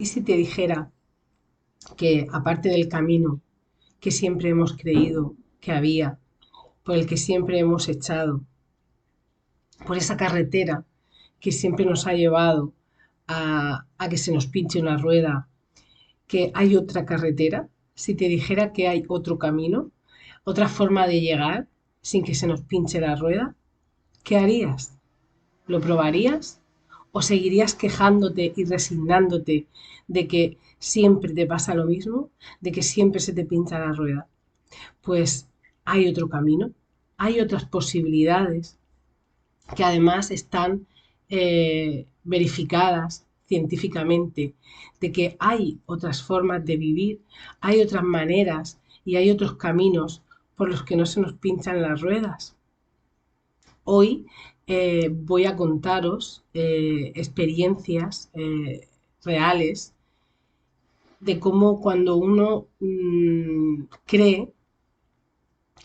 ¿Y si te dijera que aparte del camino que siempre hemos creído que había, por el que siempre hemos echado, por esa carretera que siempre nos ha llevado a que se nos pinche una rueda, que hay otra carretera? Si te dijera que hay otro camino, otra forma de llegar sin que se nos pinche la rueda, ¿qué harías? ¿Lo probarías? ¿O seguirías quejándote y resignándote de que siempre te pasa lo mismo, de que siempre se te pincha la rueda? Pues hay otro camino, hay otras posibilidades que además están verificadas científicamente, de que hay otras formas de vivir, hay otras maneras y hay otros caminos por los que no se nos pinchan las ruedas. Hoy voy a contaros experiencias reales de cómo cuando uno cree,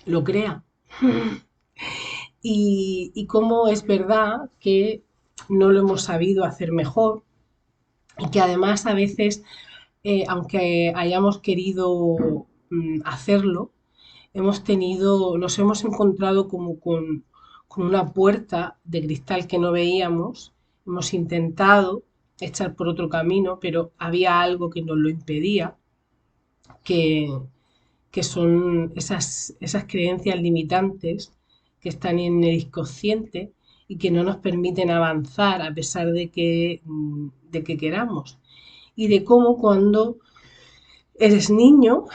lo crea. Y cómo es verdad que no lo hemos sabido hacer mejor y que además a veces, aunque hayamos querido hacerlo, nos hemos encontrado como con una puerta de cristal que no veíamos, hemos intentado echar por otro camino, pero había algo que nos lo impedía, que, que son esas creencias limitantes que están en el inconsciente y que no nos permiten avanzar a pesar de que queramos. Y de cómo cuando eres niño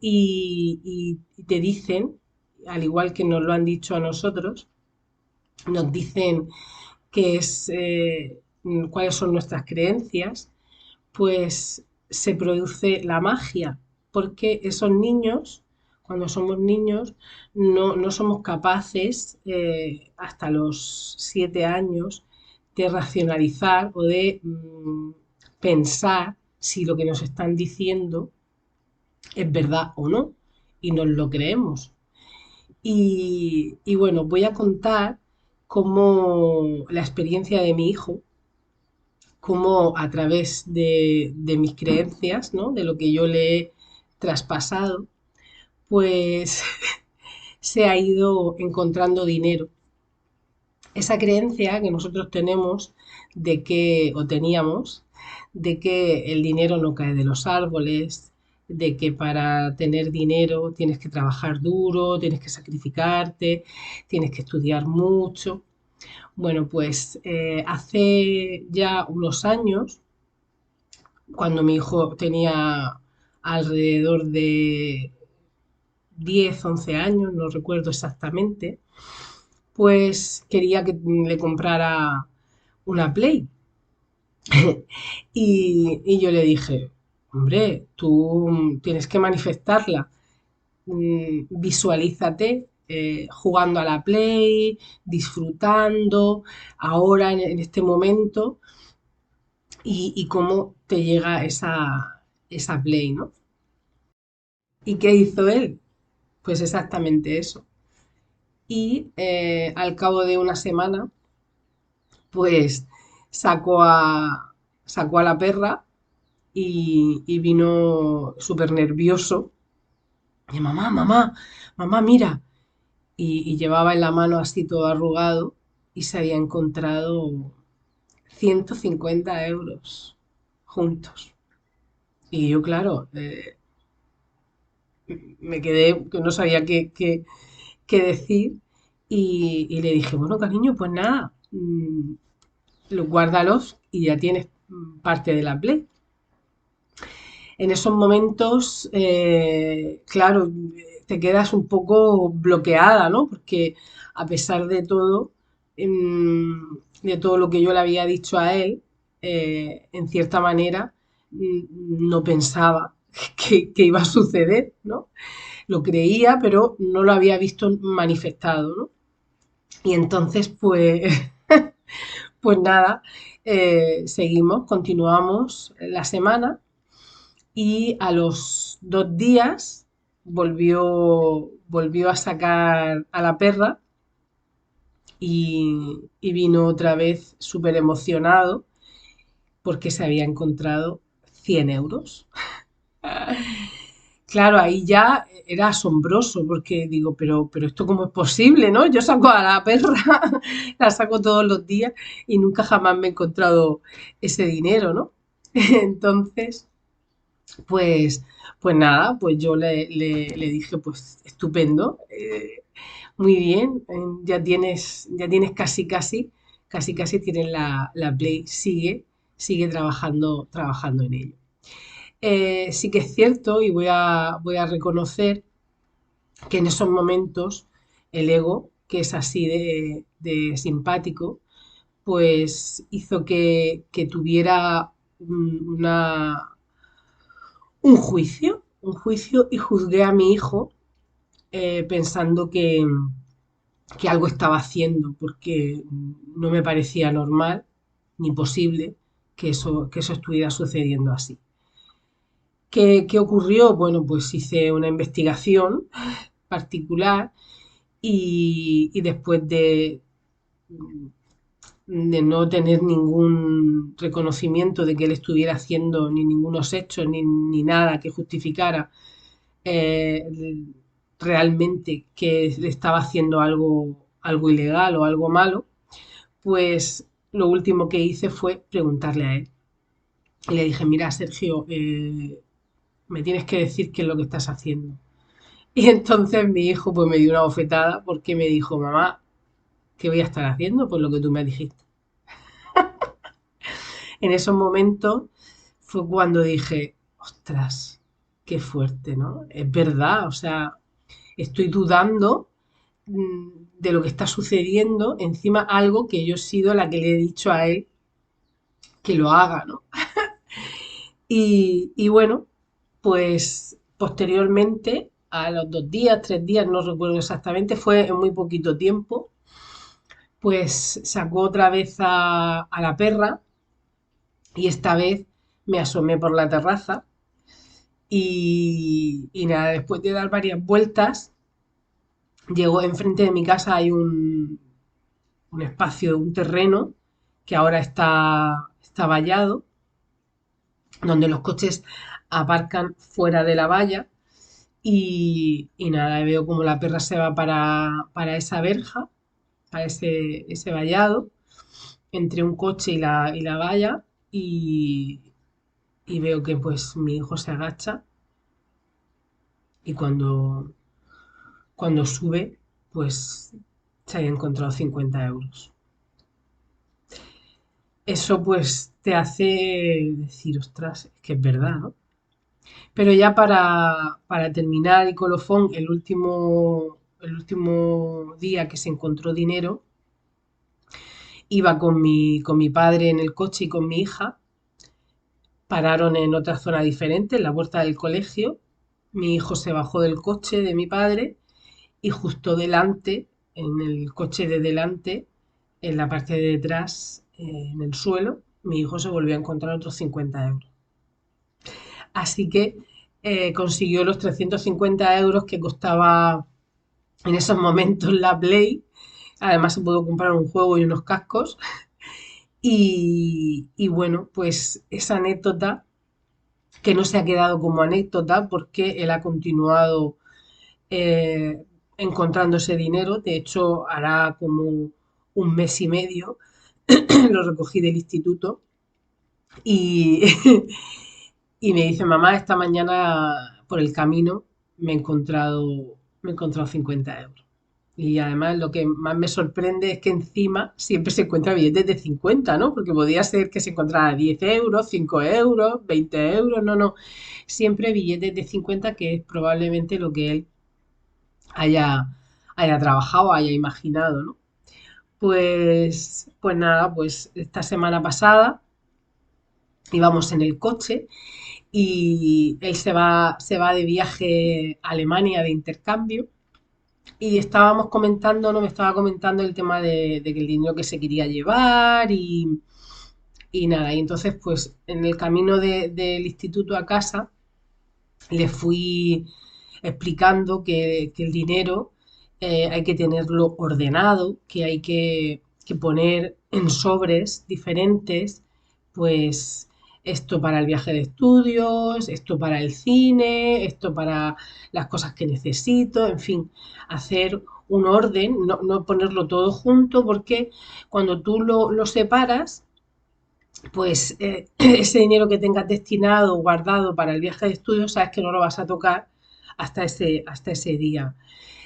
y te dicen, al igual que nos lo han dicho a nosotros, nos dicen cuáles son nuestras creencias, pues se produce la magia, porque esos niños, cuando somos niños, no somos capaces hasta los 7 años de racionalizar o de pensar si lo que nos están diciendo es verdad o no, y nos lo creemos. Y bueno, voy a contar cómo la experiencia de mi hijo, cómo a través de mis creencias, ¿no? De lo que yo le he traspasado, pues se ha ido encontrando dinero. Esa creencia que nosotros tenemos o teníamos, de que el dinero no cae de los árboles, de que para tener dinero tienes que trabajar duro, tienes que sacrificarte, tienes que estudiar mucho. Bueno, pues hace ya unos años, cuando mi hijo tenía alrededor de 10 11 años, no recuerdo exactamente, pues quería que le comprara una Play. Y yo le dije, hombre, tú tienes que manifestarla, visualízate jugando a la Play, disfrutando ahora en este momento y cómo te llega esa Play, ¿no? ¿Y qué hizo él? Pues exactamente eso. Y al cabo de una semana, pues sacó sacó a la perra y vino súper nervioso. Y mamá, mira. Y llevaba en la mano así todo arrugado y se había encontrado 150 euros juntos. Y yo, claro, me quedé, que no sabía qué decir y le dije, bueno, cariño, pues nada, guárdalos y ya tienes parte de la Play. En esos momentos, claro, te quedas un poco bloqueada, ¿no? Porque a pesar de todo lo que yo le había dicho a él, en cierta manera, no pensaba que iba a suceder, ¿no? Lo creía, pero no lo había visto manifestado, ¿no? Y entonces, pues, pues nada, continuamos la semana y a los 2 días volvió a sacar a la perra y vino otra vez súper emocionado porque se había encontrado 100 euros. Claro, ahí ya era asombroso porque digo, pero esto cómo es posible, ¿no? Yo saco a la perra, la saco todos los días y nunca jamás me he encontrado ese dinero, ¿no? Entonces, pues, pues nada, pues yo le dije, pues estupendo, muy bien, ya tienes casi tienes la Play, sigue trabajando en ello. Sí que es cierto y voy a reconocer que en esos momentos el ego, que es así de simpático, pues hizo que tuviera un juicio y juzgué a mi hijo pensando que algo estaba haciendo porque no me parecía normal ni posible que eso estuviera sucediendo así. ¿Qué ocurrió? Bueno, pues hice una investigación particular y después de no tener ningún reconocimiento de que él estuviera haciendo ni ningunos hechos ni nada que justificara eh, realmente que le estaba haciendo algo ilegal o algo malo, pues lo último que hice fue preguntarle a él. Y le dije, mira, Sergio, me tienes que decir qué es lo que estás haciendo. Y entonces mi hijo pues me dio una bofetada porque me dijo, mamá, ¿qué voy a estar haciendo? Pues lo que tú me dijiste. En esos momentos fue cuando dije, ostras, qué fuerte, ¿no? Es verdad, o sea, estoy dudando de lo que está sucediendo, encima algo que yo he sido la que le he dicho a él que lo haga, ¿no? Y bueno, pues posteriormente, a los 2 días, 3 días, no recuerdo exactamente, fue en muy poquito tiempo, pues sacó otra vez a la perra y esta vez me asomé por la terraza y nada, después de dar varias vueltas, llegó enfrente de mi casa, hay un espacio, un terreno que ahora está vallado, donde los coches aparcan fuera de la valla y nada, veo como la perra se va para esa verja, para ese vallado, entre un coche y la valla y, y veo que pues mi hijo se agacha y cuando sube pues se había encontrado 50 euros. Eso pues te hace decir, ostras, es que es verdad, ¿no? Pero ya para terminar y colofón, el último día que se encontró dinero, iba con mi padre en el coche y con mi hija, pararon en otra zona diferente, en la puerta del colegio, mi hijo se bajó del coche de mi padre y justo delante, en el coche de delante, en la parte de detrás, en el suelo, mi hijo se volvió a encontrar otros 50 euros. Así que consiguió los 350 euros que costaba en esos momentos la Play. Además se pudo comprar un juego y unos cascos. Y bueno, pues esa anécdota que no se ha quedado como anécdota porque él ha continuado eh, encontrando ese dinero. De hecho, hará como un mes y medio lo recogí del instituto y, y me dice, mamá, esta mañana por el camino me he encontrado 50 euros. Y además lo que más me sorprende es que encima siempre se encuentra billetes de 50, ¿no? Porque podía ser que se encontrara 10 euros, 5 euros, 20 euros, no, no. Siempre billetes de 50 que es probablemente lo que él haya trabajado, haya imaginado, ¿no? Pues nada, pues esta semana pasada íbamos en el coche y él se va de viaje a Alemania de intercambio y estábamos comentando, no me estaba comentando el tema de que el dinero que se quería llevar y nada, y entonces pues en el camino del instituto a casa le fui explicando que el dinero hay que tenerlo ordenado, que hay que poner en sobres diferentes pues esto para el viaje de estudios, esto para el cine, esto para las cosas que necesito, en fin, hacer un orden, no ponerlo todo junto, porque cuando tú lo separas, pues ese dinero que tengas destinado, guardado para el viaje de estudios, sabes que no lo vas a tocar hasta ese día.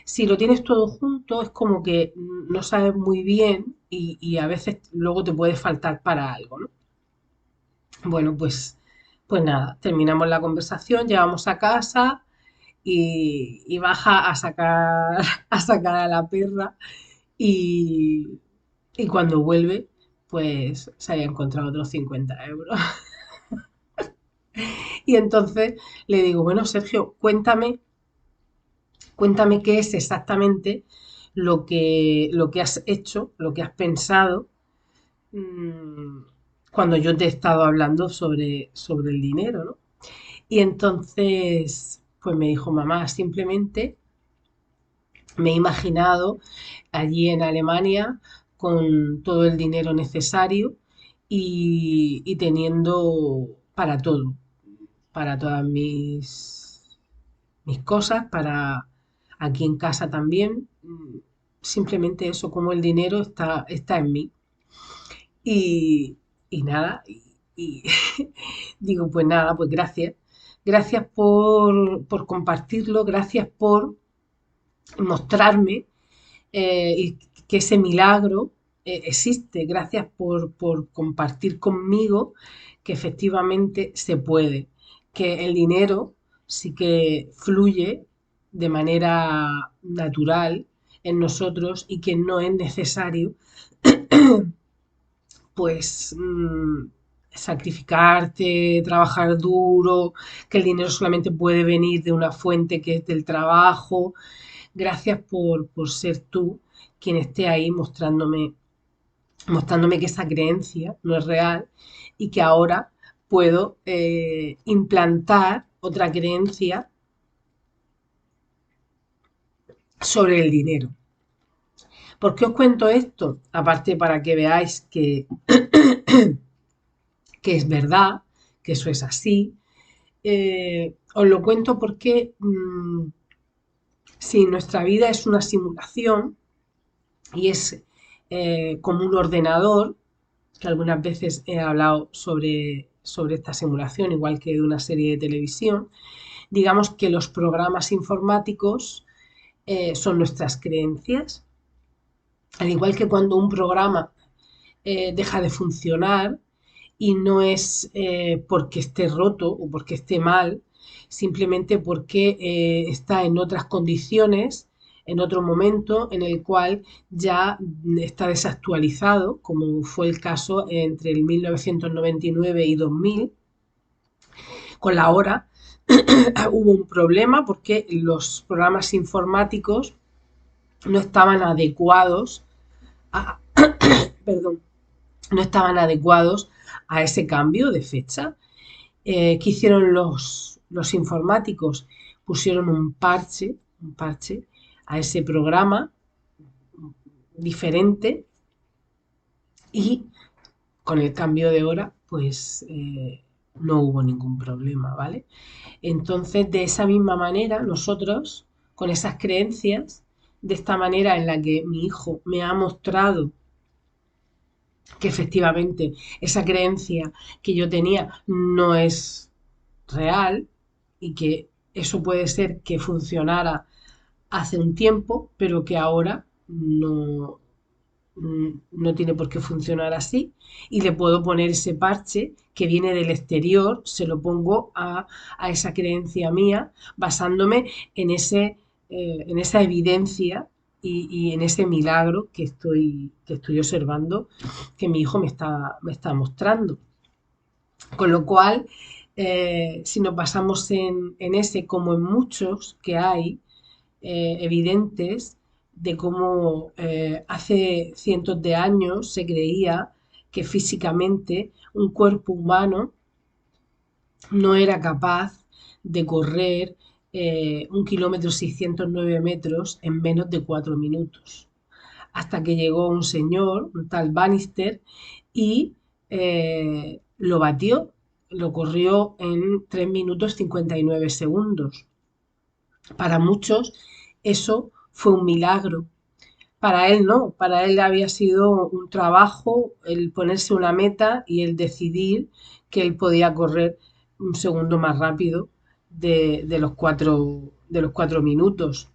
Si lo tienes todo junto, es como que no sabes muy bien y a veces luego te puede faltar para algo, ¿no? Bueno, pues nada, terminamos la conversación, llegamos a casa y baja a sacar, a sacar a la perra y, y cuando vuelve, pues se había encontrado otros 50 euros. Y entonces le digo, bueno, Sergio, cuéntame qué es exactamente lo que has hecho, lo que has pensado mmm, cuando yo te he estado hablando sobre el dinero, ¿no? Y entonces, pues me dijo, mamá, simplemente me he imaginado allí en Alemania con todo el dinero necesario y teniendo para todo, para todas mis cosas, para aquí en casa también. Simplemente eso, como el dinero está en mí. Y, y nada, y digo, pues nada, pues gracias. Gracias por compartirlo, gracias por mostrarme y que ese milagro existe. Gracias por compartir conmigo que efectivamente se puede, que el dinero sí que fluye de manera natural en nosotros y que no es necesario pues sacrificarte, trabajar duro, que el dinero solamente puede venir de una fuente que es del trabajo. Gracias por ser tú quien esté ahí mostrándome que esa creencia no es real y que ahora puedo implantar otra creencia sobre el dinero. ¿Por qué os cuento esto? Aparte para que veáis que es verdad, que eso es así. Os lo cuento porque si nuestra vida es una simulación y es como un ordenador, que algunas veces he hablado sobre esta simulación, igual que de una serie de televisión, digamos que los programas informáticos son nuestras creencias, al igual que cuando un programa deja de funcionar y no es porque esté roto o porque esté mal, simplemente porque está en otras condiciones, en otro momento en el cual ya está desactualizado, como fue el caso entre el 1999 y 2000, con la hora hubo un problema porque los programas informáticos no estaban adecuados a, perdón, no estaban adecuados a ese cambio de fecha. ¿Qué hicieron los informáticos? Pusieron un parche a ese programa diferente y con el cambio de hora, pues no hubo ningún problema, ¿vale? Entonces, de esa misma manera, nosotros, con esas creencias, de esta manera en la que mi hijo me ha mostrado que efectivamente esa creencia que yo tenía no es real y que eso puede ser que funcionara hace un tiempo, pero que ahora no tiene por qué funcionar así y le puedo poner ese parche que viene del exterior, se lo pongo a esa creencia mía basándome en esa evidencia y en ese milagro que estoy observando que mi hijo me está mostrando. Con lo cual, si nos basamos en ese, como en muchos que hay, evidentes, de cómo hace cientos de años se creía que físicamente un cuerpo humano no era capaz de correr 1,609 kilómetros en menos de 4 minutos. Hasta que llegó un señor, un tal Bannister, y lo batió, lo corrió en 3 minutos 59 segundos. Para muchos eso fue un milagro. Para él no, para él había sido un trabajo el ponerse una meta y el decidir que él podía correr un segundo más rápido de los 4 minutos.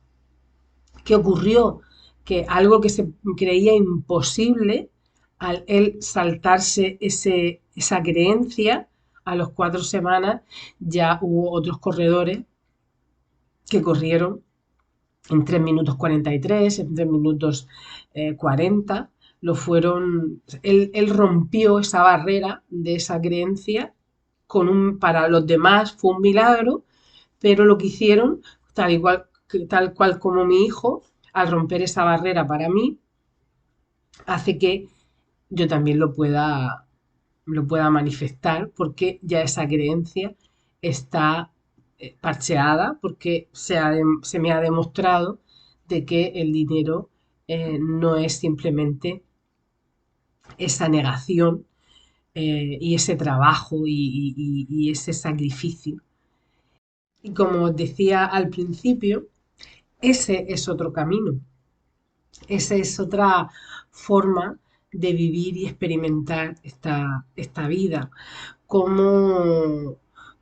¿Qué ocurrió? Que algo que se creía imposible, al él saltarse esa creencia, a las 4 semanas ya hubo otros corredores que corrieron en 3 minutos 43, en 3 minutos 40, él rompió esa barrera de esa creencia, para los demás fue un milagro, pero lo que hicieron, tal cual como mi hijo, al romper esa barrera para mí, hace que yo también lo pueda manifestar, porque ya esa creencia está parcheada, porque se me ha demostrado de que el dinero no es simplemente esa negación y ese trabajo y ese sacrificio. Y como os decía al principio, ese es otro camino, esa es otra forma de vivir y experimentar esta vida. ¿Cómo,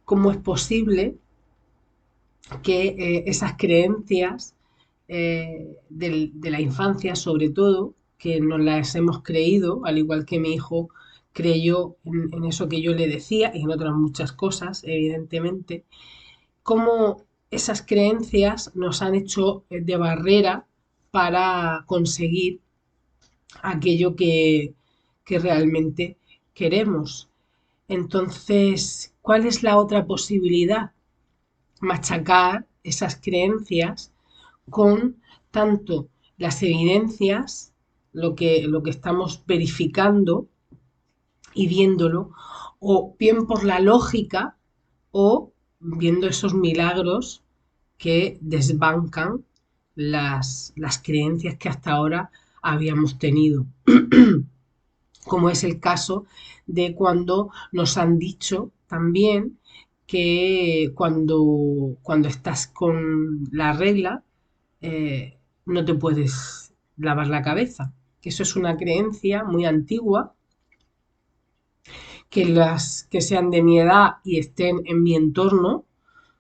cómo es posible que esas creencias de la infancia, sobre todo, que nos las hemos creído, al igual que mi hijo creyó en eso que yo le decía y en otras muchas cosas, evidentemente, cómo esas creencias nos han hecho de barrera para conseguir aquello que realmente queremos. Entonces, ¿cuál es la otra posibilidad? Machacar esas creencias con tanto las evidencias, lo que estamos verificando y viéndolo, o bien por la lógica, o viendo esos milagros que desbancan las creencias que hasta ahora habíamos tenido, como es el caso de cuando nos han dicho también que cuando estás con la regla no te puedes lavar la cabeza, que eso es una creencia muy antigua, que las que sean de mi edad y estén en mi entorno,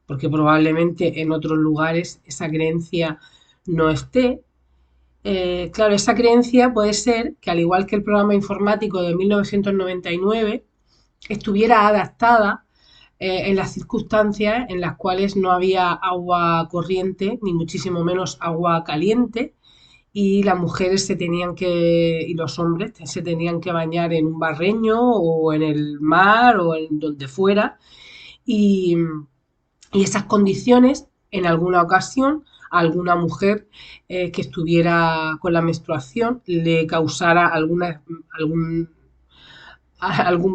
porque probablemente en otros lugares esa creencia no esté. Claro, esa creencia puede ser que, al igual que el programa informático de 1999, estuviera adaptada en las circunstancias en las cuales no había agua corriente, ni muchísimo menos agua caliente, y las mujeres y los hombres se tenían que bañar en un barreño o en el mar o en donde fuera, y, y esas condiciones, en alguna ocasión, a alguna mujer que estuviera con la menstruación le causara algún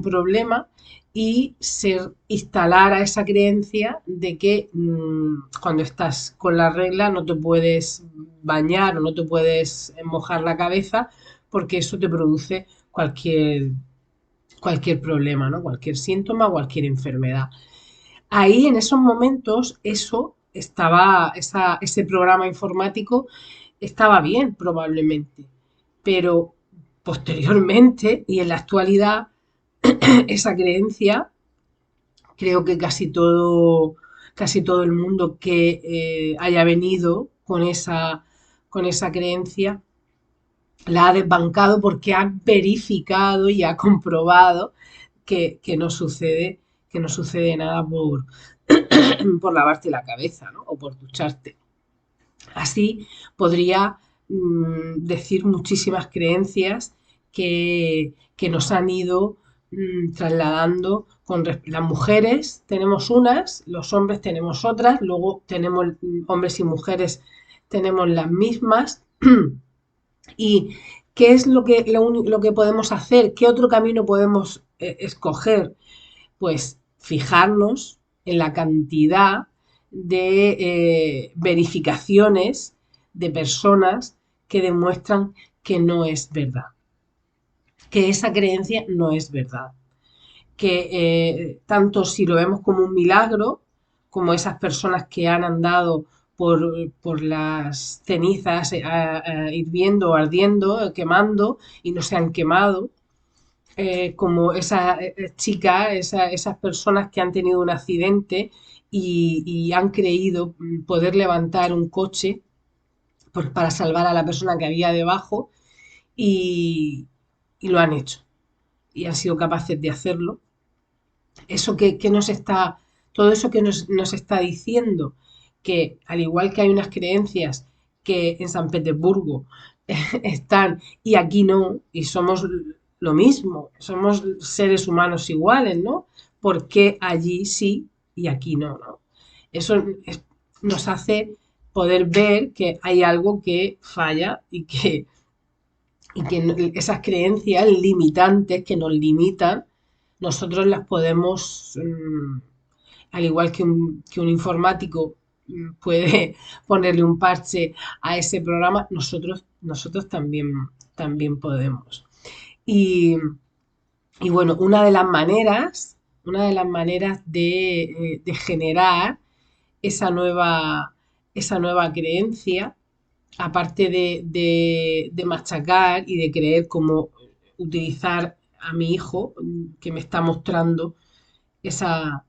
problema y se instalara esa creencia de que cuando estás con la regla no te puedes bañar o no te puedes mojar la cabeza porque eso te produce cualquier problema, ¿no? Cualquier síntoma, cualquier enfermedad. Ahí, en esos momentos, ese programa informático estaba bien, probablemente, pero posteriormente y en la actualidad, esa creencia, creo que casi todo el mundo que haya venido con esa creencia, la ha desbancado porque ha verificado y ha comprobado que no sucede nada por lavarte la cabeza, ¿no? O por ducharte. Así podría decir muchísimas creencias que nos han ido trasladando. Las mujeres tenemos unas, los hombres tenemos otras, luego tenemos hombres y mujeres tenemos las mismas. ¿Y qué es lo que podemos hacer? ¿Qué otro camino podemos escoger? Pues fijarnos en la cantidad de verificaciones de personas que demuestran que no es verdad, que esa creencia no es verdad, que tanto si lo vemos como un milagro, como esas personas que han andado por las cenizas hirviendo, ardiendo, quemando y no se han quemado, como esa chica, esas personas que han tenido un accidente y han creído poder levantar un coche para salvar a la persona que había debajo y, y lo han hecho y han sido capaces de hacerlo. Eso que nos está, todo eso que nos está diciendo, que al igual que hay unas creencias que en San Petersburgo están y aquí no, y somos lo mismo, somos seres humanos iguales, ¿no? ¿Por qué allí sí y aquí no, ¿no? Eso nos hace poder ver que hay algo que falla y que esas creencias limitantes que nos limitan, nosotros las podemos, al igual que un informático puede ponerle un parche a ese programa, nosotros también podemos. Y, y bueno, una de las maneras de generar esa nueva creencia, aparte de machacar y de creer cómo utilizar a mi hijo, que me está mostrando esa,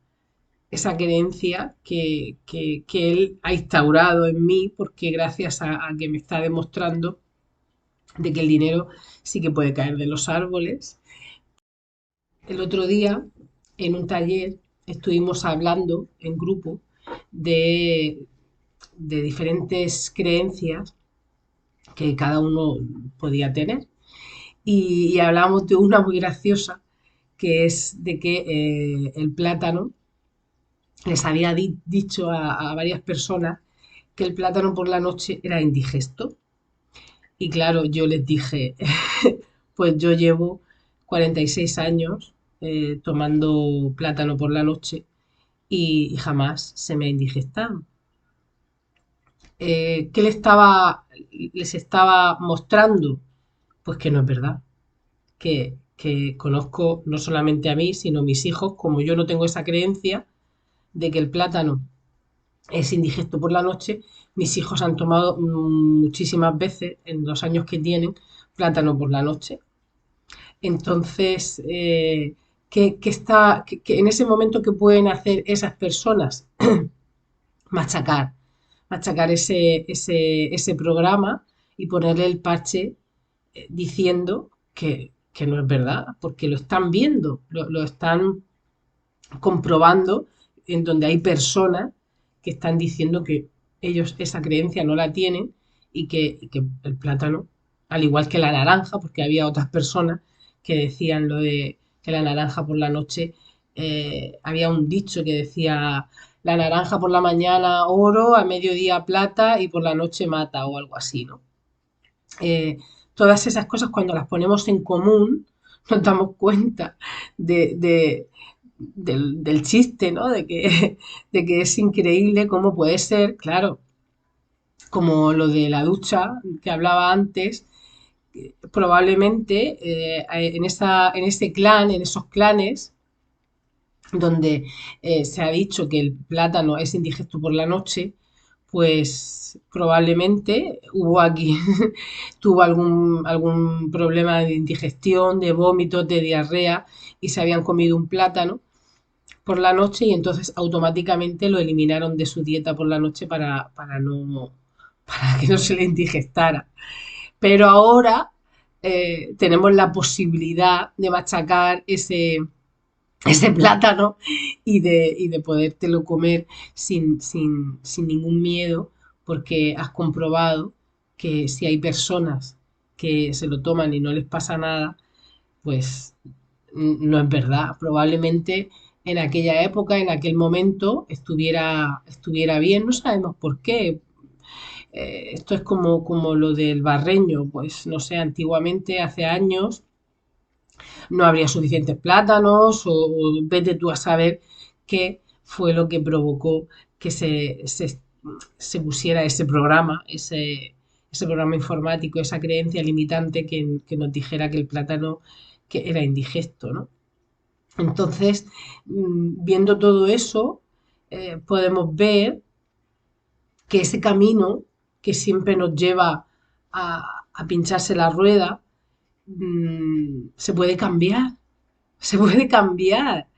esa creencia que él ha instaurado en mí, porque gracias a que me está demostrando de que el dinero sí que puede caer de los árboles. El otro día, en un taller, estuvimos hablando en grupo de diferentes creencias que cada uno podía tener. Y hablamos de una muy graciosa, que es de que el plátano, les había dicho a varias personas que el plátano por la noche era indigesto. Y claro, yo les dije, pues yo llevo 46 años tomando plátano por la noche y jamás se me ha indigestado. ¿Qué les estaba mostrando? Pues que no es verdad, que conozco no solamente a mí, sino a mis hijos, como yo no tengo esa creencia de que el plátano es indigesto por la noche, mis hijos han tomado muchísimas veces en los años que tienen plátano por la noche. Entonces, que en ese momento que pueden hacer esas personas, machacar, machacar ese programa y ponerle el parche diciendo que no es verdad, porque lo están viendo, lo están comprobando, en donde hay personas que están diciendo que ellos esa creencia no la tienen y que el plátano, al igual que la naranja, porque había otras personas que decían lo de que la naranja por la noche, había un dicho que decía la naranja por la mañana oro, a mediodía plata y por la noche mata o algo así, ¿no? Eh, Todas esas cosas cuando las ponemos en común nos damos cuenta del chiste, ¿no? De que es increíble cómo puede ser, claro, como lo de la ducha que hablaba antes, probablemente en ese clan, en esos clanes, donde se ha dicho que el plátano es indigesto por la noche, pues probablemente hubo aquí, tuvo algún problema de indigestión, de vómitos, de diarrea y se habían comido un plátano por la noche y entonces automáticamente lo eliminaron de su dieta por la noche para que no se le indigestara. Pero ahora tenemos la posibilidad de machacar ese plátano y de podértelo comer sin ningún miedo, porque has comprobado que si hay personas que se lo toman y no les pasa nada, pues no es verdad. Probablemente en aquella época, en aquel momento, estuviera bien, no sabemos por qué. Esto es como lo del barreño, pues no sé, antiguamente, hace años, no habría suficientes plátanos o vete tú a saber qué fue lo que provocó que se pusiera ese programa informático, esa creencia limitante que nos dijera que el plátano que era indigesto, ¿no? Entonces, viendo todo eso, podemos ver que ese camino que siempre nos lleva a pincharse la rueda, se puede cambiar, se puede cambiar.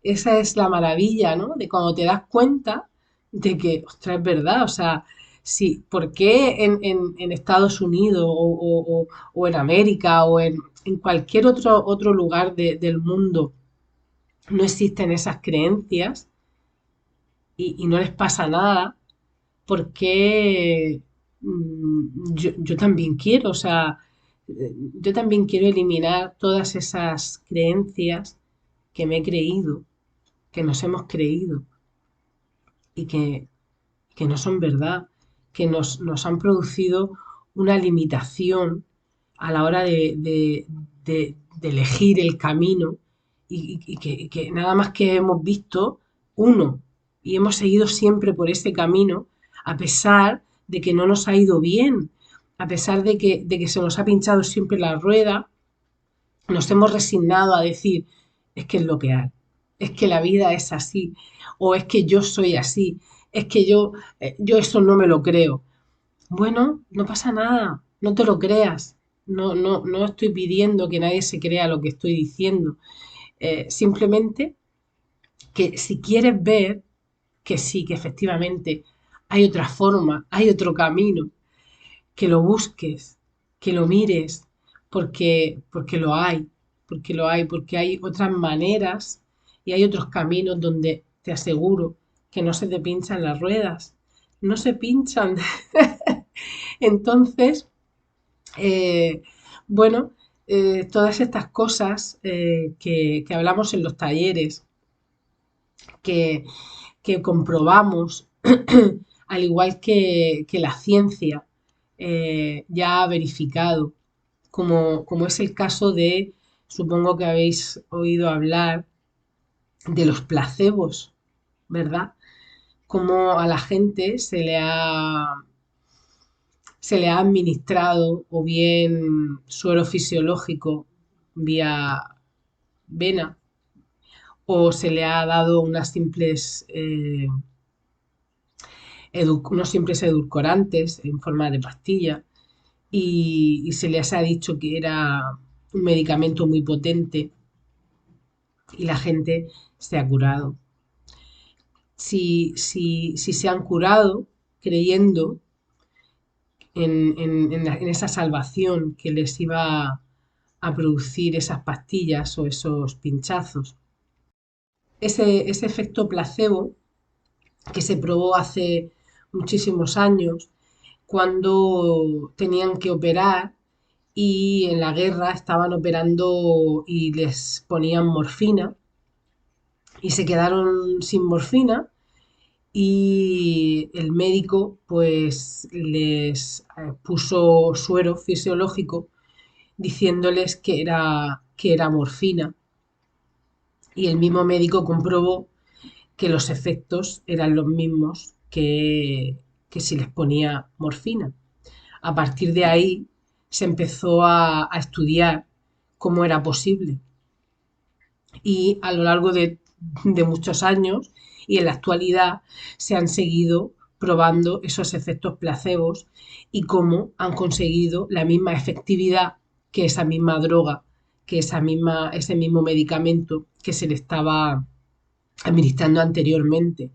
Esa es la maravilla, ¿no? De cuando te das cuenta de que, ostras, es verdad, o sea, sí, ¿por qué en Estados Unidos o en América en cualquier otro lugar del mundo no existen esas creencias y no les pasa nada? Porque yo también quiero, o sea, yo también quiero eliminar todas esas creencias que me he creído, que nos hemos creído y que no son verdad, que nos han producido una limitación a la hora de elegir el camino y que nada más que hemos visto uno y hemos seguido siempre por ese camino a pesar de que no nos ha ido bien, a pesar de que se nos ha pinchado siempre la rueda, nos hemos resignado a decir, es que es lo que hay, es que la vida es así, o es que yo soy así, es que yo eso no me lo creo. Bueno, no pasa nada, no te lo creas. No estoy pidiendo que nadie se crea lo que estoy diciendo. Simplemente que si quieres ver que sí, que efectivamente hay otra forma, hay otro camino, que lo busques, que lo mires, porque lo hay, porque hay otras maneras y hay otros caminos donde te aseguro que no se te pinchan las ruedas, no se pinchan. Entonces, eh, bueno, todas estas cosas que hablamos en los talleres, que, que comprobamos, al igual que la ciencia ya ha verificado, como es el caso de, supongo que habéis oído hablar de los placebos, ¿verdad? Como a la gente se le ha administrado o bien suero fisiológico vía vena o se le ha dado unos simples edulcorantes en forma de pastilla y se les ha dicho que era un medicamento muy potente y la gente se ha curado. Si se han curado creyendo en esa salvación que les iba a producir esas pastillas o esos pinchazos. Ese efecto placebo que se probó hace muchísimos años cuando tenían que operar y en la guerra estaban operando y les ponían morfina y se quedaron sin morfina y el médico pues les puso suero fisiológico diciéndoles que era morfina y el mismo médico comprobó que los efectos eran los mismos que si les ponía morfina. A partir de ahí se empezó a estudiar cómo era posible y a lo largo de muchos años y en la actualidad se han seguido probando esos efectos placebos y cómo han conseguido la misma efectividad que esa misma droga, que ese mismo medicamento que se le estaba administrando anteriormente.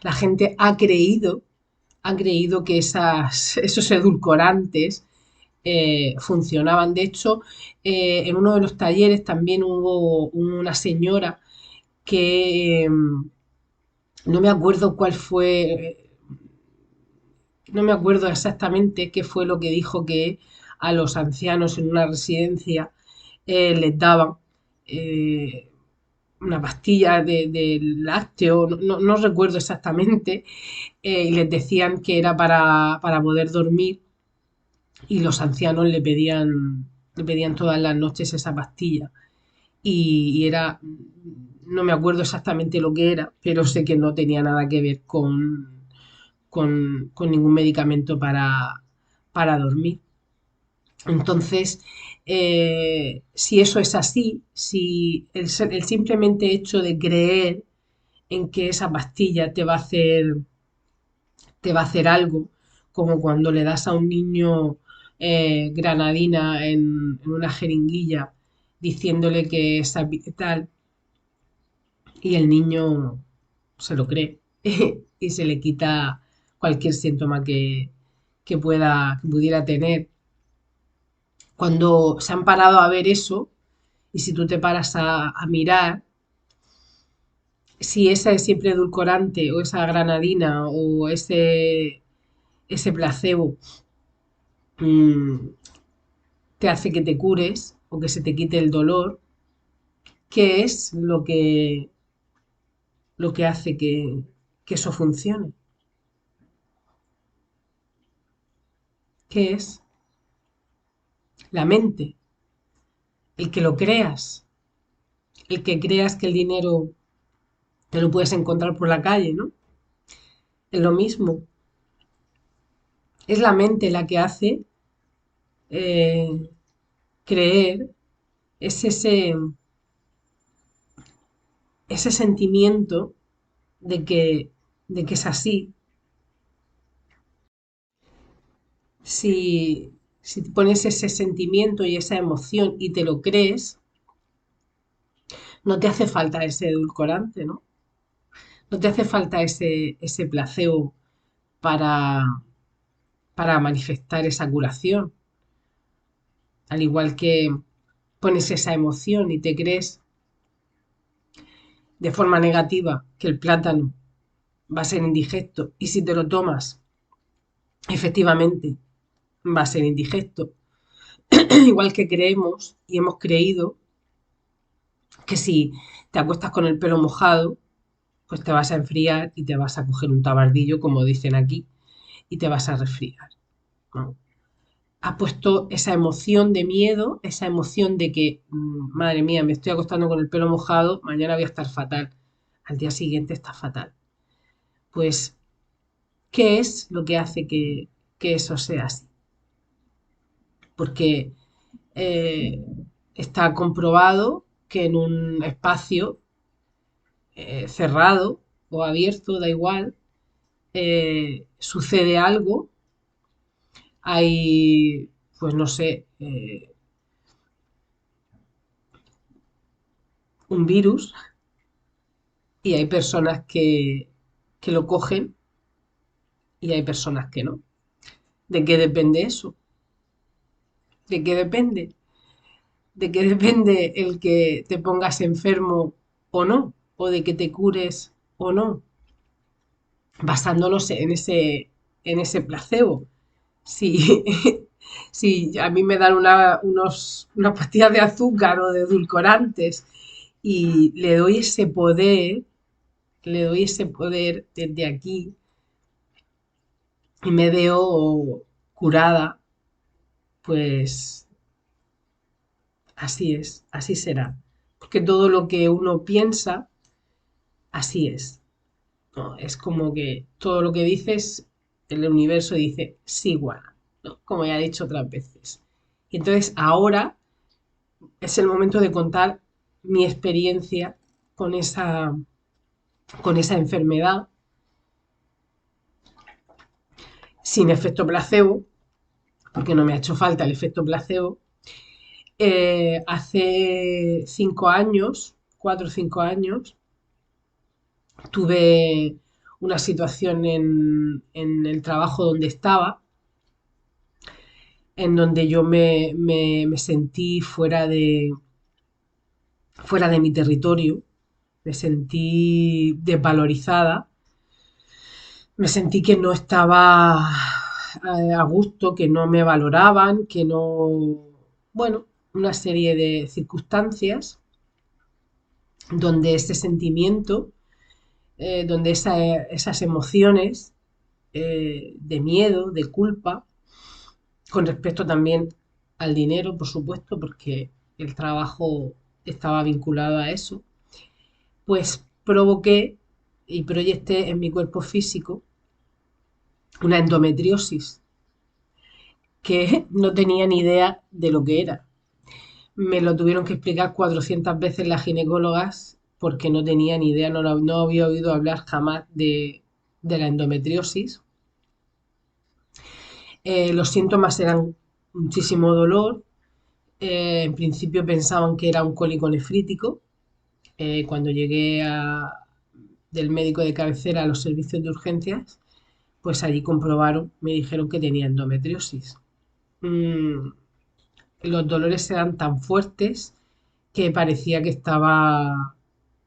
La gente ha creído que esos edulcorantes funcionaban. De hecho, en uno de los talleres también hubo una señora que no me acuerdo cuál fue, no me acuerdo exactamente qué fue lo que dijo que a los ancianos en una residencia les daban eh, una pastilla de lácteo, no recuerdo exactamente, y les decían que era para poder dormir y los ancianos le pedían todas las noches esa pastilla y era, no me acuerdo exactamente lo que era, pero sé que no tenía nada que ver con ningún medicamento para dormir. Entonces, si eso es así, si el simplemente hecho de creer en que esa pastilla te va a hacer algo, como cuando le das a un niño granadina en una jeringuilla diciéndole que es tal, y el niño se lo cree y se le quita cualquier síntoma que pudiera tener. Cuando se han parado a ver eso, y si tú te paras a mirar, si ese es siempre edulcorante o esa granadina o ese placebo mm, te hace que te cures o que se te quite el dolor, ¿qué es lo que hace que eso funcione? ¿Qué es? La mente, el que lo creas, el que creas que el dinero te lo puedes encontrar por la calle, ¿no? Es lo mismo, es la mente la que hace eh, creer, es ese sentimiento de que, de que es así. Si te pones ese sentimiento y esa emoción y te lo crees, no te hace falta ese edulcorante, ¿no? No te hace falta ese placebo para, para manifestar esa curación. Al igual que pones esa emoción y te crees de forma negativa que el plátano va a ser indigesto y si te lo tomas, efectivamente va a ser indigesto. Igual que creemos y hemos creído que si te acuestas con el pelo mojado, pues te vas a enfriar y te vas a coger un tabardillo, como dicen aquí, y te vas a resfriar, ¿no? Ha puesto esa emoción de miedo, esa emoción de que, madre mía, me estoy acostando con el pelo mojado, mañana voy a estar fatal, al día siguiente está fatal. Pues, ¿qué es lo que hace que eso sea así? Porque eh, está comprobado que en un espacio cerrado o abierto, da igual, sucede algo, hay, pues no sé, un virus y hay personas que lo cogen y hay personas que no. ¿De qué depende eso? ¿De qué depende? ¿De qué depende el que te pongas enfermo o no? ¿O de que te cures o no? Basándonos en ese placebo. Si, si a mí me dan unas pastillas de azúcar o de edulcorantes y le doy ese poder desde aquí y me veo curada, pues así es, así será. Porque todo lo que uno piensa, así es, ¿no? Es como que todo lo que dices, el universo dice sí, igual, ¿no? Como ya he dicho otras veces. Y entonces ahora es el momento de contar mi experiencia con esa enfermedad sin efecto placebo, porque no me ha hecho falta el efecto placebo. Hace 5 años, 4 o 5 años, tuve una situación en el trabajo donde estaba, en donde yo me sentí fuera de mi territorio, me sentí desvalorizada, me sentí que no estaba a gusto, que no me valoraban, que no, bueno, una serie de circunstancias donde ese sentimiento, donde esas emociones de miedo, de culpa, con respecto también al dinero, por supuesto, porque el trabajo estaba vinculado a eso, pues provoqué y proyecté en mi cuerpo físico una endometriosis que no tenía ni idea de lo que era. Me lo tuvieron que explicar 400 veces las ginecólogas porque no tenía ni idea, no había oído hablar jamás de la endometriosis. Los síntomas eran muchísimo dolor. En principio pensaban que era un cólico nefrítico. Cuando del médico de cabecera a los servicios de urgencias, pues allí comprobaron, me dijeron que tenía endometriosis. Mm, los dolores eran tan fuertes que parecía que estaba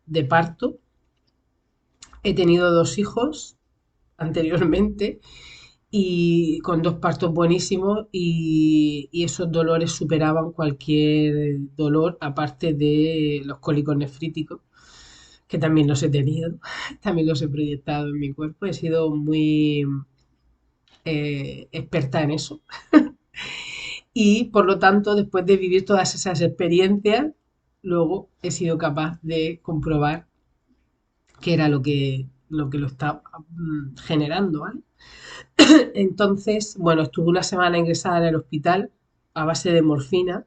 de parto. He tenido dos hijos anteriormente y con dos partos buenísimos y esos dolores superaban cualquier dolor aparte de los cólicos nefríticos, que también los he tenido, también los he proyectado en mi cuerpo, he sido muy experta en eso y por lo tanto después de vivir todas esas experiencias, luego he sido capaz de comprobar qué era lo que lo estaba generando, ¿vale? Entonces, bueno, estuve una semana ingresada en el hospital a base de morfina,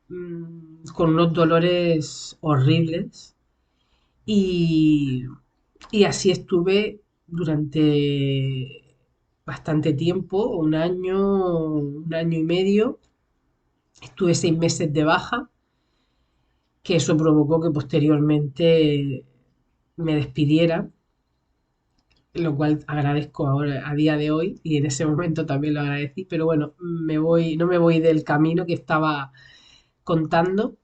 con unos dolores horribles y, y así estuve durante bastante tiempo, un año y medio. Estuve 6 meses de baja, que eso provocó que posteriormente me despidieran, lo cual agradezco ahora a día de hoy y en ese momento también lo agradecí, pero bueno, no me voy del camino que estaba contando.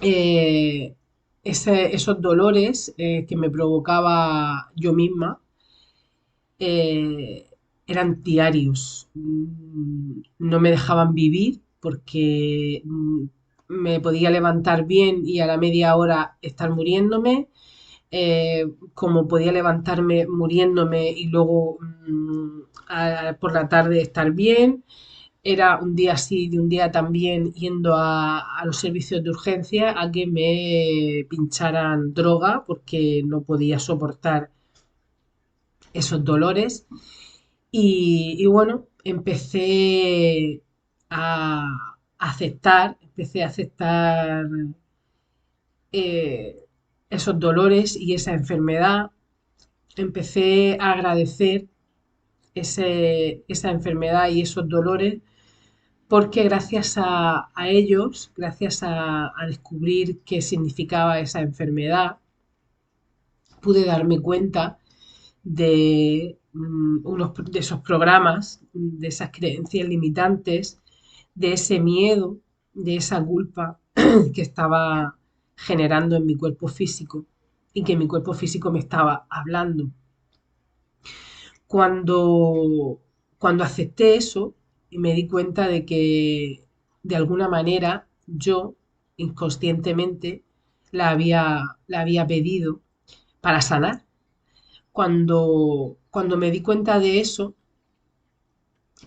Eh, esos dolores que me provocaba yo misma eran diarios. No me dejaban vivir porque me podía levantar bien y a la media hora estar muriéndome, como podía levantarme muriéndome y luego por la tarde estar bien. Era un día así, de un día también yendo a los servicios de urgencia a que me pincharan droga porque no podía soportar esos dolores. Y bueno, empecé a aceptar eh, esos dolores y esa enfermedad. Empecé a agradecer esa enfermedad y esos dolores porque gracias a ellos, gracias a descubrir qué significaba esa enfermedad, pude darme cuenta de unos de esos programas, de esas creencias limitantes, de ese miedo, de esa culpa que estaba generando en mi cuerpo físico y que mi cuerpo físico me estaba hablando. Cuando, cuando acepté eso y me di cuenta de que de alguna manera yo inconscientemente la había pedido para sanar. Cuando me di cuenta de eso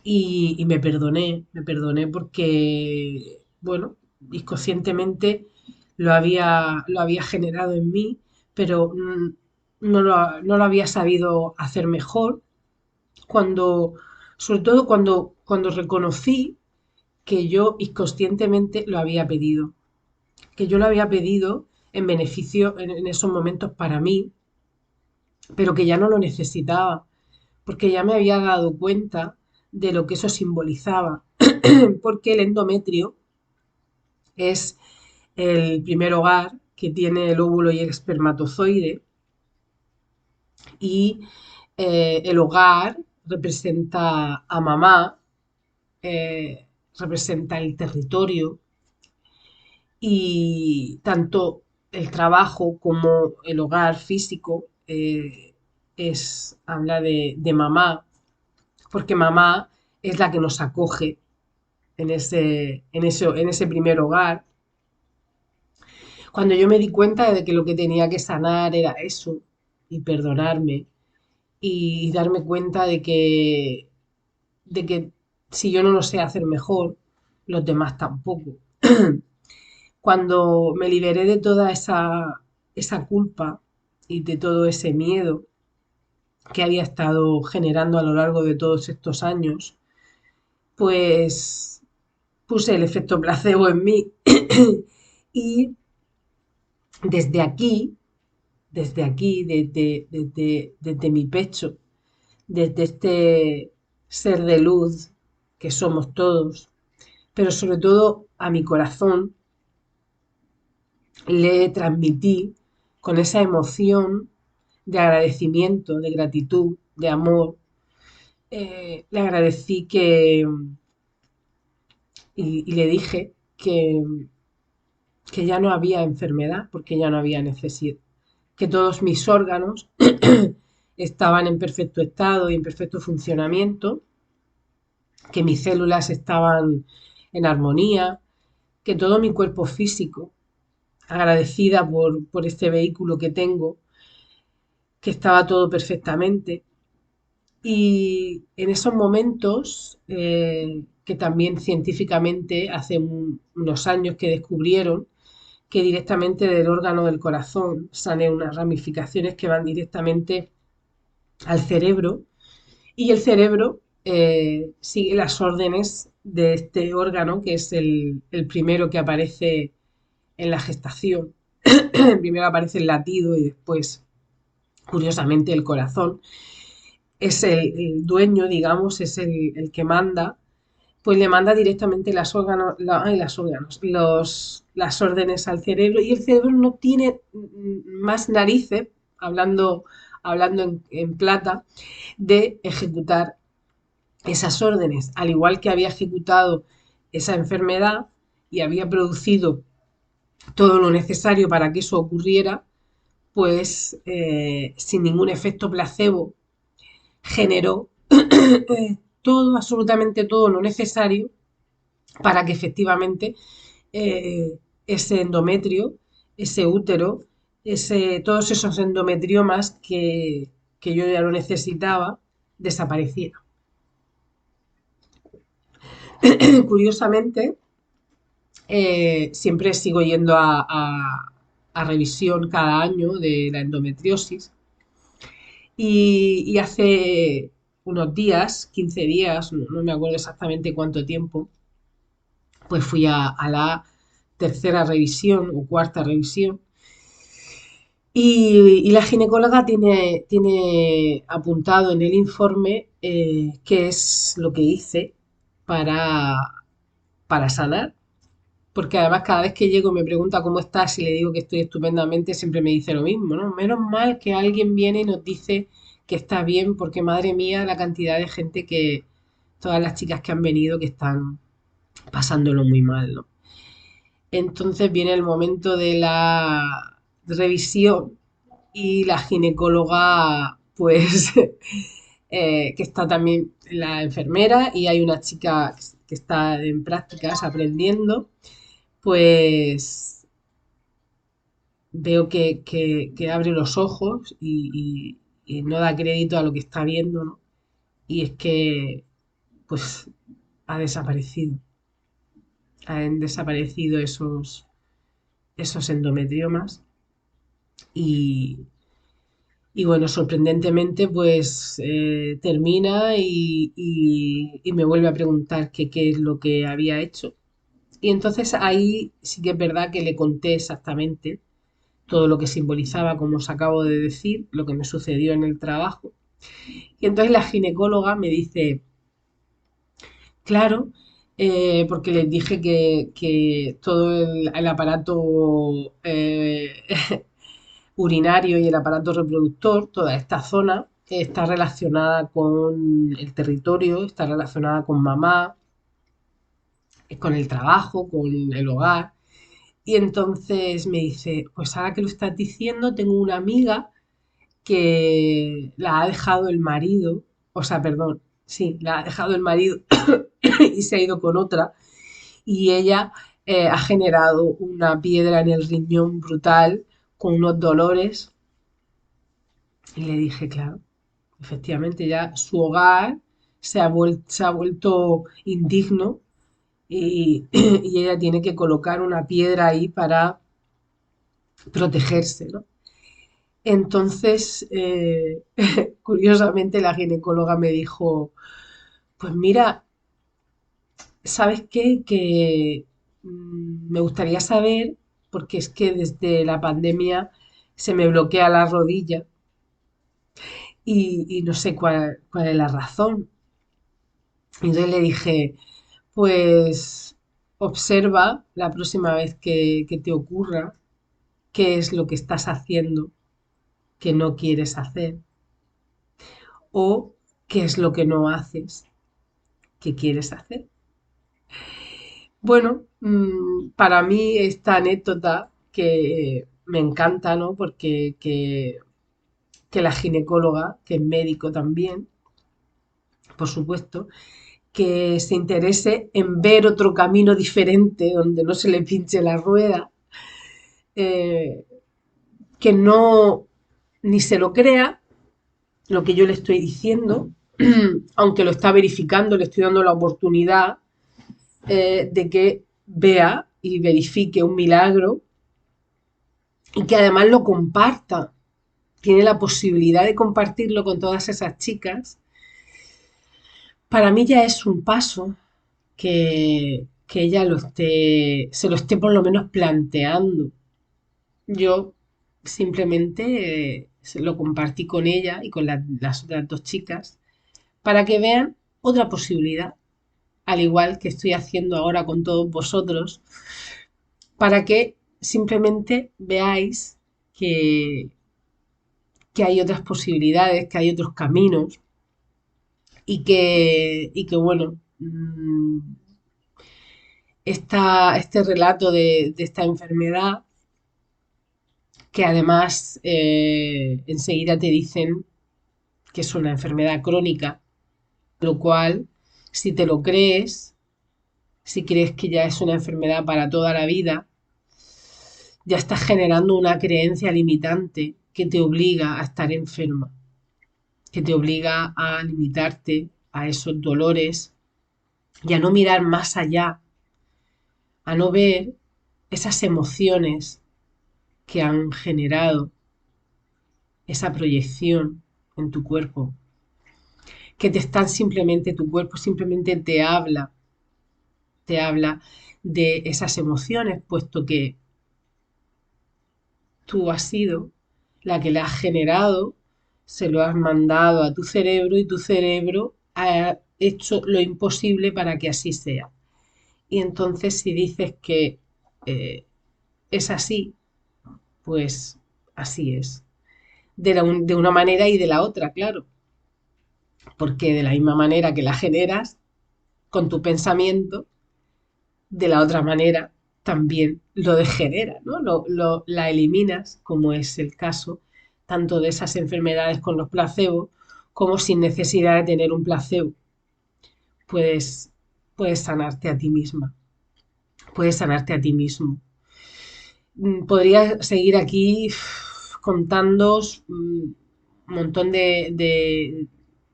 y me perdoné porque, bueno, inconscientemente lo había generado en mí, pero no lo había sabido hacer mejor cuando, sobre todo cuando reconocí que yo inconscientemente lo había pedido, que yo lo había pedido en beneficio en esos momentos para mí, pero que ya no lo necesitaba, porque ya me había dado cuenta de lo que eso simbolizaba, porque el endometrio es el primer hogar que tiene el óvulo y el espermatozoide y el hogar representa a mamá, representa el territorio y tanto el trabajo como el hogar físico habla de mamá, porque mamá es la que nos acoge en ese primer hogar. Cuando yo me di cuenta de que lo que tenía que sanar era eso y perdonarme y darme cuenta de que si yo no lo sé hacer mejor, los demás tampoco. Cuando me liberé de toda esa culpa y de todo ese miedo que había estado generando a lo largo de todos estos años, pues puse el efecto placebo en mí y desde aquí, desde mi pecho, desde este ser de luz que somos todos, pero sobre todo a mi corazón, le transmití con esa emoción de agradecimiento, de gratitud, de amor. Le agradecí y le dije que ya no había enfermedad porque ya no había necesidad, que todos mis órganos estaban en perfecto estado y en perfecto funcionamiento, que mis células estaban en armonía, que todo mi cuerpo físico, agradecida por este vehículo que tengo, que estaba todo perfectamente. Y en esos momentos, que también científicamente hace unos años que descubrieron que directamente del órgano del corazón salen unas ramificaciones que van directamente al cerebro y el cerebro sigue las órdenes de este órgano, que es el primero que aparece en la gestación. Primero aparece el latido y después, curiosamente, el corazón. Es el dueño, digamos, es el que manda, pues le manda directamente las órdenes al cerebro y el cerebro no tiene más narices, hablando, hablando en plata, de ejecutar esas órdenes, al igual que había ejecutado esa enfermedad y había producido todo lo necesario para que eso ocurriera, pues sin ningún efecto placebo generó todo, absolutamente todo lo necesario para que efectivamente ese endometrio, ese útero, todos esos endometriomas que yo ya lo necesitaba, desapareciera. Curiosamente, siempre sigo yendo a revisión cada año de la endometriosis y hace unos días, 15 días, no me acuerdo exactamente cuánto tiempo, pues fui a la tercera revisión o cuarta revisión y la ginecóloga tiene apuntado en el informe qué es lo que hice para, para sanar, porque además cada vez que llego y me pregunta cómo estás y le digo que estoy estupendamente, siempre me dice lo mismo, ¿no? Menos mal que alguien viene y nos dice que está bien, porque madre mía, la cantidad de gente todas las chicas que han venido que están pasándolo muy mal, ¿no? Entonces viene el momento de la revisión y la ginecóloga, pues, que está también la enfermera y hay una chica que está en prácticas aprendiendo, pues veo que abre los ojos y no da crédito a lo que está viendo, ¿no? Y es que, pues, ha desaparecido. Han desaparecido esos endometriomas y, y bueno, sorprendentemente, pues termina y me vuelve a preguntar que qué es lo que había hecho. Y entonces ahí sí que es verdad que le conté exactamente todo lo que simbolizaba, como os acabo de decir, lo que me sucedió en el trabajo. Y entonces la ginecóloga me dice, claro, porque les dije que todo el aparato urinario y el aparato reproductor, toda esta zona, está relacionada con el territorio, está relacionada con mamá, con el trabajo, con el hogar. Y entonces me dice, pues ahora que lo estás diciendo, tengo una amiga que la ha dejado el marido, o sea, perdón, sí, la ha dejado el marido y se ha ido con otra, y ella ha generado una piedra en el riñón brutal con unos dolores. Y le dije, claro, efectivamente ya su hogar se ha vuelto indigno y ella tiene que colocar una piedra ahí para protegerse, ¿no? Entonces, curiosamente, la ginecóloga me dijo, pues mira, ¿sabes qué? Que me gustaría saber, porque es que desde la pandemia se me bloquea la rodilla y no sé cuál es la razón. Entonces le dije, pues observa la próxima vez que te ocurra qué es lo que estás haciendo que no quieres hacer o qué es lo que no haces que quieres hacer. Bueno, para mí esta anécdota que me encanta, ¿no? Porque que la ginecóloga, que es médico también, por supuesto, que se interese en ver otro camino diferente donde no se le pinche la rueda, eh, que no ni se lo crea lo que yo le estoy diciendo, aunque lo está verificando, le estoy dando la oportunidad de que vea y verifique un milagro y que además lo comparta. Tiene la posibilidad de compartirlo con todas esas chicas. Para mí ya es un paso que ella se lo esté por lo menos planteando. Yo simplemente se lo compartí con ella y con las otras dos chicas para que vean otra posibilidad, al igual que estoy haciendo ahora con todos vosotros, para que simplemente veáis que, que hay otras posibilidades, que hay otros caminos y que bueno, este relato de esta enfermedad, que además enseguida te dicen que es una enfermedad crónica, lo cual, si te lo crees, si crees que ya es una enfermedad para toda la vida, ya estás generando una creencia limitante que te obliga a estar enferma, que te obliga a limitarte a esos dolores y a no mirar más allá, a no ver esas emociones que han generado esa proyección en tu cuerpo, que te están simplemente, tu cuerpo simplemente te habla de esas emociones, puesto que tú has sido la que la has generado, se lo has mandado a tu cerebro y tu cerebro ha hecho lo imposible para que así sea. Y entonces si dices que eh, es así, pues así es. De una manera y de la otra, claro, porque de la misma manera que la generas con tu pensamiento, de la otra manera también lo degeneras, ¿no? La eliminas, como es el caso tanto de esas enfermedades con los placebos como sin necesidad de tener un placebo. Puedes, puedes sanarte a ti misma, puedes sanarte a ti mismo. Podría seguir aquí contándoos un montón de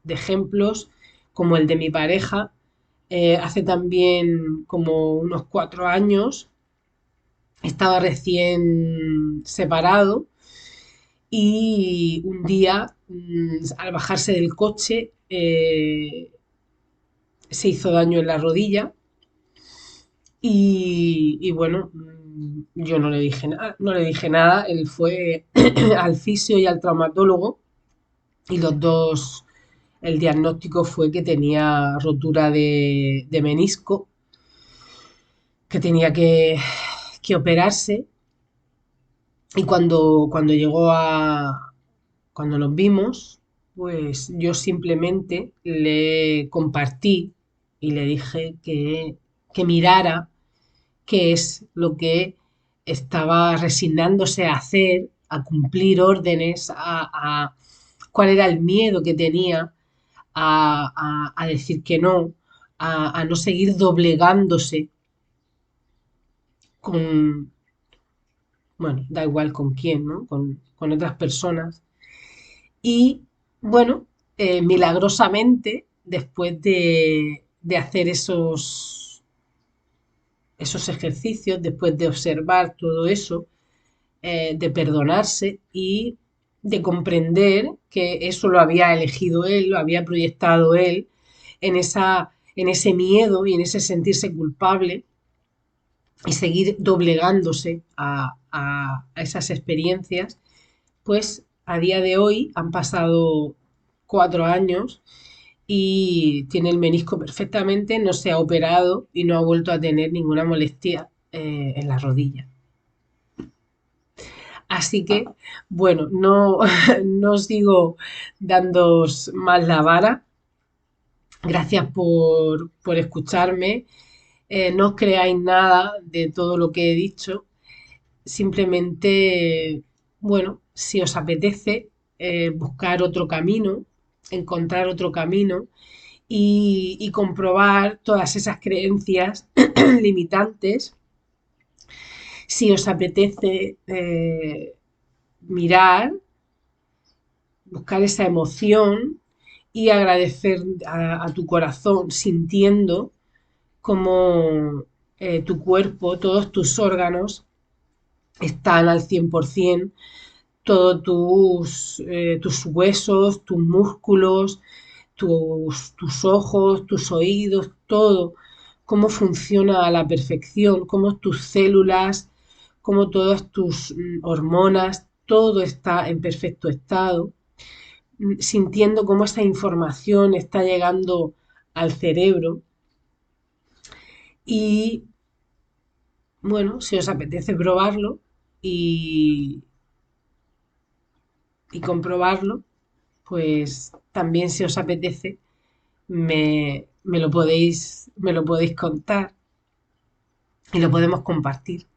ejemplos, como el de mi pareja. Hace también como unos 4 años estaba recién separado y un día, al bajarse del coche, se hizo daño en la rodilla y bueno, yo no le dije nada, no le dije nada. Él fue al fisio y al traumatólogo y los dos, el diagnóstico fue que tenía rotura de menisco, que tenía que operarse. Y cuando llegó cuando nos vimos, pues yo simplemente le compartí y le dije que mirara qué es lo que estaba resignándose a hacer, a cumplir órdenes, cuál era el miedo que tenía a decir que no, a no seguir doblegándose con, bueno, da igual con quién, ¿no? Con otras personas. Y bueno, milagrosamente, después de hacer esos ejercicios, después de observar todo eso, de perdonarse y de comprender que eso lo había elegido él, lo había proyectado él en en ese miedo y en ese sentirse culpable y seguir doblegándose a esas experiencias, pues a día de hoy han pasado 4 años y tiene el menisco perfectamente, no se ha operado y no ha vuelto a tener ninguna molestia en la rodilla. Así que, bueno, no, no os digo dándoos más la vara. Gracias por escucharme. No os creáis nada de todo lo que he dicho. Simplemente, bueno, si os apetece buscar otro camino, encontrar otro camino y comprobar todas esas creencias limitantes, si os apetece mirar, buscar esa emoción y agradecer a tu corazón sintiendo cómo tu cuerpo, todos tus órganos están al 100%, todos tus huesos, tus músculos, tus ojos, tus oídos, todo, cómo funciona a la perfección, cómo tus células, cómo todas tus hormonas, todo está en perfecto estado, sintiendo cómo esa información está llegando al cerebro y, bueno, si os apetece probarlo y, y comprobarlo, pues también si os apetece me lo podéis contar y lo podemos compartir.